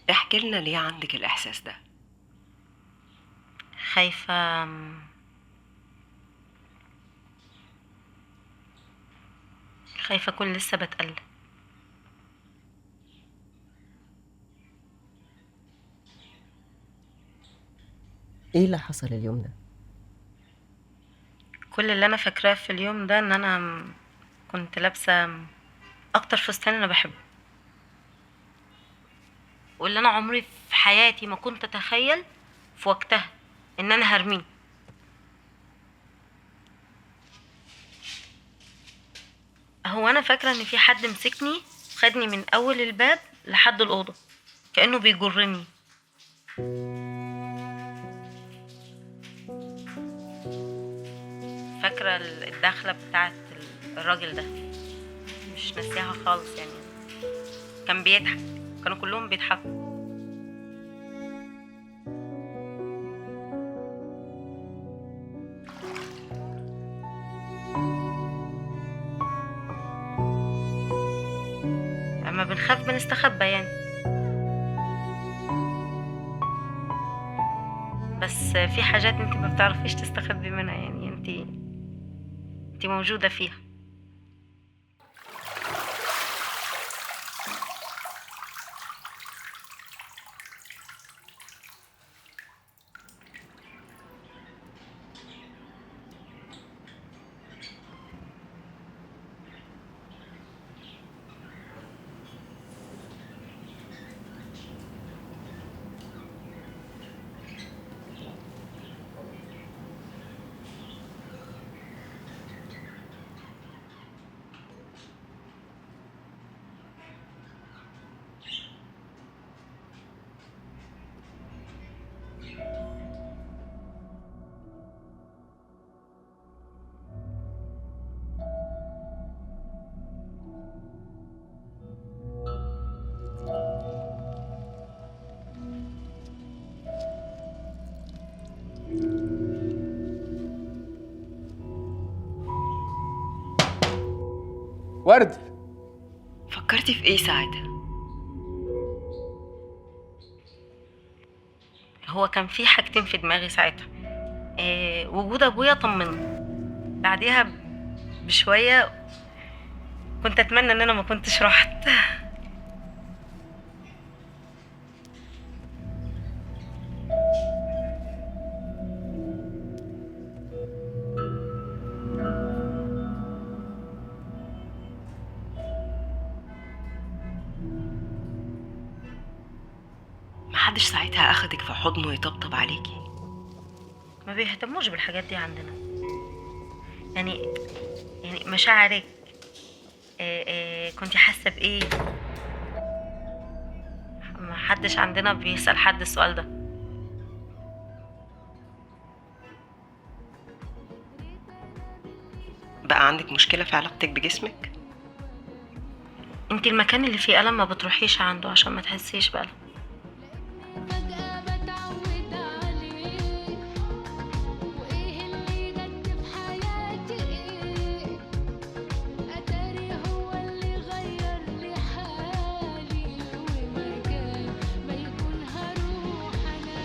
احكي لنا ليه عندك الإحساس ده؟ خايفة. خايفة أكون لسه بتقل. ايه اللي حصل اليوم ده؟ كل اللي أنا فاكراه في اليوم ده إن أنا كنت لابسة أكتر فستان أنا بحبه، واللي أنا عمري في حياتي ما كنت أتخيل في وقتها إن أنا هرميه. هو أنا فاكرة إن في حد مسكني خدني من أول الباب لحد الأوضة كأنه بيجرني. فاكرة الدخلة بتاعت الراجل ده، مش ناسيها خالص يعني. كان بيضحك، كانوا كلهم بيضحكوا. اما بنخاف بنستخبى يعني. بس في حاجات انت ما بتعرفيش تستخبي منها، يعني انت موجودة فيها. ورد. فكرتي في ايه ساعتها؟ هو كان في حاجتين في دماغي ساعتها. وجود ابويا طمني. بعديها بشوية كنت اتمنى ان انا ما كنتش رحت. محدش ساعتها أخدك في حضنه ويطبطب عليكي؟ ما بيهتموش بالحاجات دي عندنا. يعني مشاعرك، كنتي حاسة بايه؟ ما حدش عندنا بيسأل حد السؤال ده. بقى عندك مشكلة في علاقتك بجسمك؟ انتي المكان اللي فيه ألم ما بتروحيش عنده عشان ما تحسيش بألم. فجأة بتعود عليه، وإيه اللي جد في حياتي إيه؟ أتاري هو اللي غير لي حالي، ومكان ما يكون هروح أنا.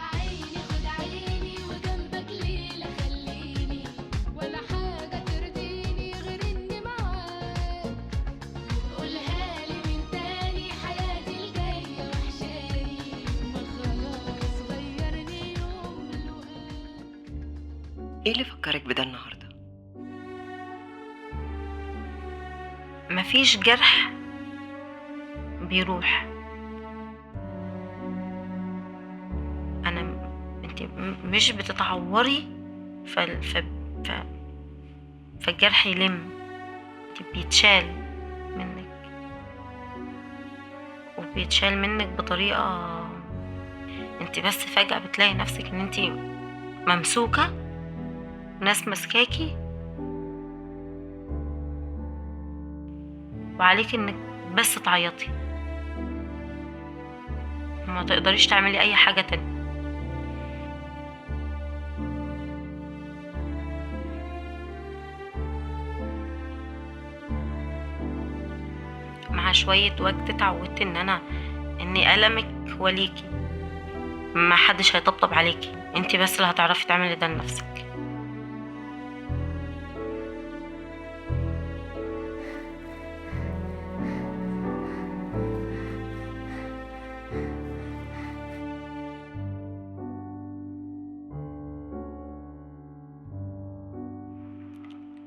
عيني خد عيني وجنبك ليلة خليني، ولا حاجة ترضيني غير إني معاك. قولها لي من تاني، حياتي الجاية وحشاني، ما خلاص غيرني يوم لقاك. ايه اللي فكرك بده النهاردة؟ مفيش جرح بيروح. انا انت مش بتتعوري ف... فالجرح يلم. انت بيتشال منك، وبيتشال منك بطريقة. انت بس فجأة بتلاقي نفسك ان انت ممسوكة، ناس مسكاكي، وعليك انك بس تعيطي، ما تقدريش تعملي اي حاجة تانية. مع شوية وقت اتعودت ان انا ان ألمك هو ليكي، ما حدش هيطبطب عليكي، انتي بس اللي هتعرفي تعملي ده لنفسك.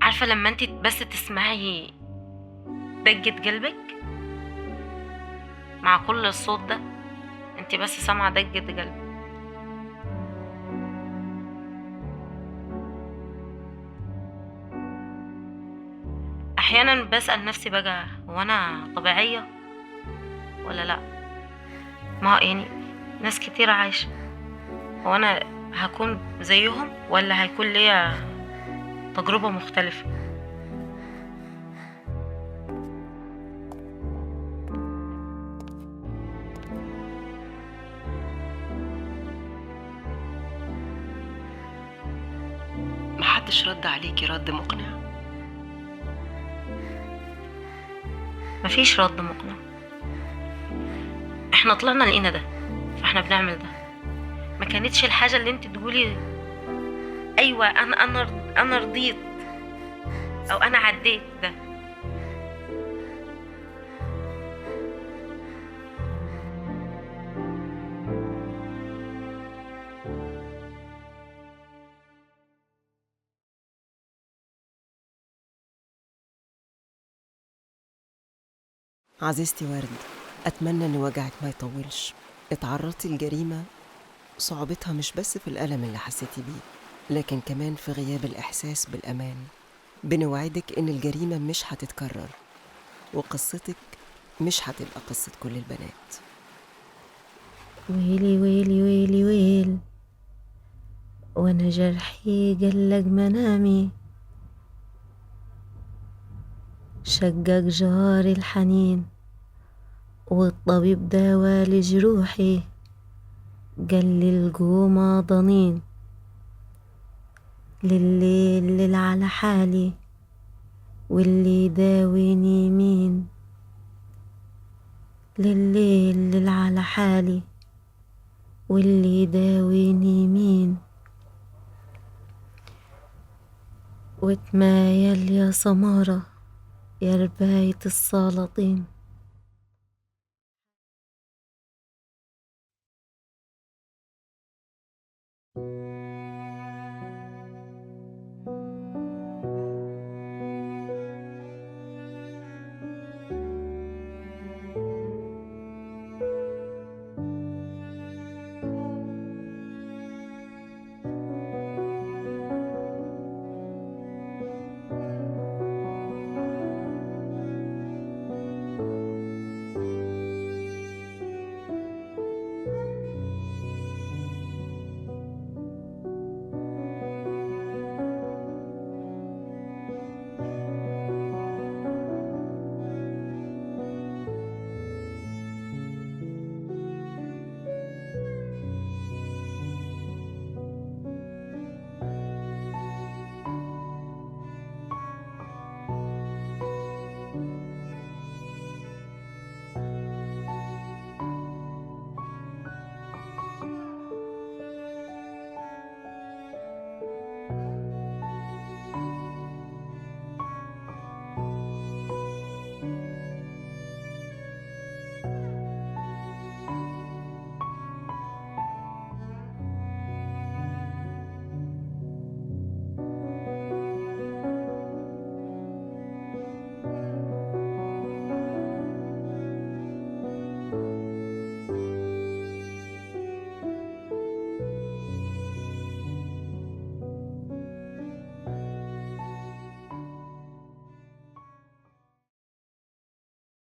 عارفة لما انتي بس تسمعي دقة قلبك مع كل الصوت ده، انتي بس سامعة دقة قلبك. احيانا بسأل نفسي بقى، هو انا طبيعية ولا لا؟ ما يعني ناس كتير عايشة، هو انا هكون زيهم ولا هيكون ليا تجربة مختلفة؟ محدش رد عليكي رد مقنع؟ مفيش رد مقنع. احنا طلعنا لقينا ده، فاحنا بنعمل ده. ما كانتش الحاجة اللي انت تقولي ايوه انا رضيت او انا عديت ده. عزيزتي ورد، أتمنى إن وجعك ما يطولش. اتعرضتي لجريمة صعوبتها مش بس في الألم اللي حسيتي بيه، لكن كمان في غياب الإحساس بالأمان. بنوعدك إن الجريمة مش هتتكرر، وقصتك مش هتبقى قصة كل البنات. ويلي ويلي ويلي ويل، وانا جرحي قلق منامي، شقق جاري الحنين، والطبيب داوالي جروحي، قال القومة ضنين، لليل على حالي، واللي يداويني مين، لليل على حالي، واللي يداويني مين. وتمايل يا سمارة يا رباية السلاطين،